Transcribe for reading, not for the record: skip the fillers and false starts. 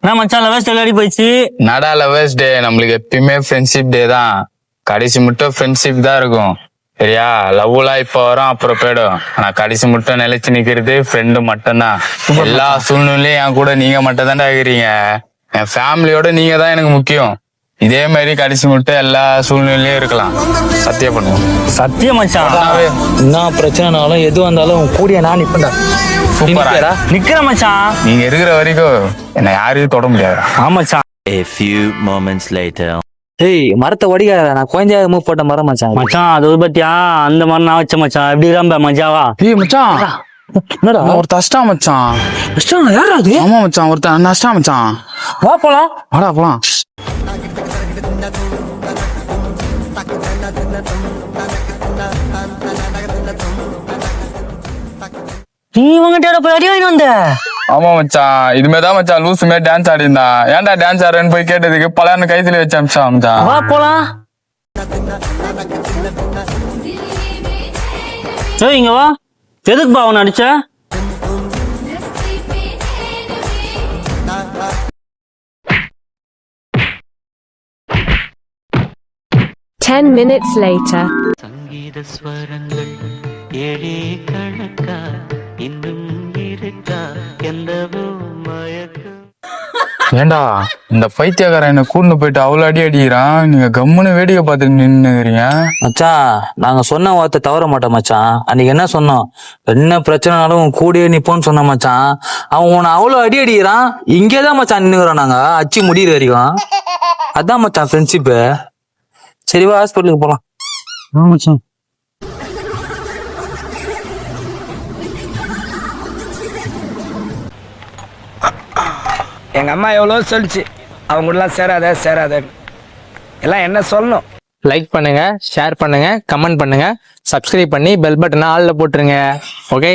நான் மச்சான் லவர்ஸ் விளையாடி போயிடுச்சு. நடா லவர்ஸ் டே, நம்மளுக்கு எப்பயுமே ஃப்ரெண்ட்ஷிப் டே தான். கடைசி மட்டும் ஃப்ரெண்ட்ஷிப் தான் இருக்கும் சரியா? லவ்லாம் இப்ப வரும் அப்புறம் போயிடும். ஆனா கடைசி மட்டும் நிலைச்சு நிக்கிறது ஃப்ரெண்டு மட்டும்தான். எல்லா சூழ்நிலையும் என் கூட நீங்க மட்டும் தான்டா இருக்கிறீங்க. என் ஃபேமிலியோட நீங்க தான் எனக்கு முக்கியம். இதே மாதிரி கடைசி மட்டும் எல்லா சூழ்நிலையும் இருக்கலாம். சத்தியம் பண்ணுவோம். சத்தியம் மச்சான். என்ன பிரச்சனைனாலும் எது வந்தாலும் கூடிய நான் நிப்பேன்டா. சூப்பரா நிக்கிற மச்சான். நீங்க இருக்கிற வரைக்கும் என்ன யாரையும் தொட முடியாது. ஆமாச்சான். A few moments later. ஏய் மரத்தை ஒடிக்காத, நான் கொஞ்சம் மூவ் போட்ட மரம் மச்சான். மச்சான் அது பத்தியா அந்த மாதிரி நான் வச்ச மச்சான். எப்படி இருக்க மஜாவா? ஏய் மச்சான், என்னடா ஒரு தஷ்டா மச்சான். யாரா அது? ஆமா மச்சான், ஒருத்தன் நஷ்டா மச்சான். வா போலாம். வாடா போலாம். நீ உங்ககிட்ட போய் அடி வாங்கிட்டு வந்த? ஆமா மச்சான், இதுமாரிதான் மச்சான் லூசு மாதிரி டான்ஸ் ஆடி இருந்தா. ஏன்டா டான்ஸ் ஆடுறேன்னு போய் கேட்டதுக்கு பலான்னு கைத்துல வச்ச அமிச்சான் மச்சான். வா போலாம். ஏய் இங்க வா. எதுக்கு பா அவனை அடிச்ச? Minutes later. சங்கீத ஸ்வரங்கள் ஏழே கணக்கா இன்னும் இருக்கா எந்தவோ மயக்கம். ஏண்டா இந்த பைத்தியக்காரன் என்ன கூண்டு போயிட்டு அவ்வளவு அடி அடிக்கிறான், நீங்க கம்முன்னு வேடிக்கை பார்த்துட்டு நின்னுக்கிறீங்க. மச்சான் நாங்க சொன்ன வார்த்தை தவற மாட்டோம் மச்சான். அன்னைக்கு என்ன சொன்னோம்? என்ன பிரச்சனைனாலும் கூடியே நிப்போன்னு சொன்ன மச்சான். அவன் உன்னை அவ்வளவு அடி அடிக்கிறான், இங்கேதான் மச்சான் நின்னுக்கிறோம் நாங்க அச்சு முடியிற வரைக்கும். அதான் மச்சான் ஃப்ரெண்ட்ஷிப்பு. சரிவா ஹாஸ்பிட்டலுக்கு போலாம். மச்சான் எங்கள் அம்மா எவ்வளோ சொல்லிச்சு, அவங்க கூடலாம் சேராத எல்லாம் என்ன சொல்லணும். லைக் பண்ணுங்க, ஷேர் பண்ணுங்க, கமெண்ட் பண்ணுங்க, சப்ஸ்கிரைப் பண்ணி பெல் பட்டனை ஆல்ல போட்டுருங்க. ஓகே.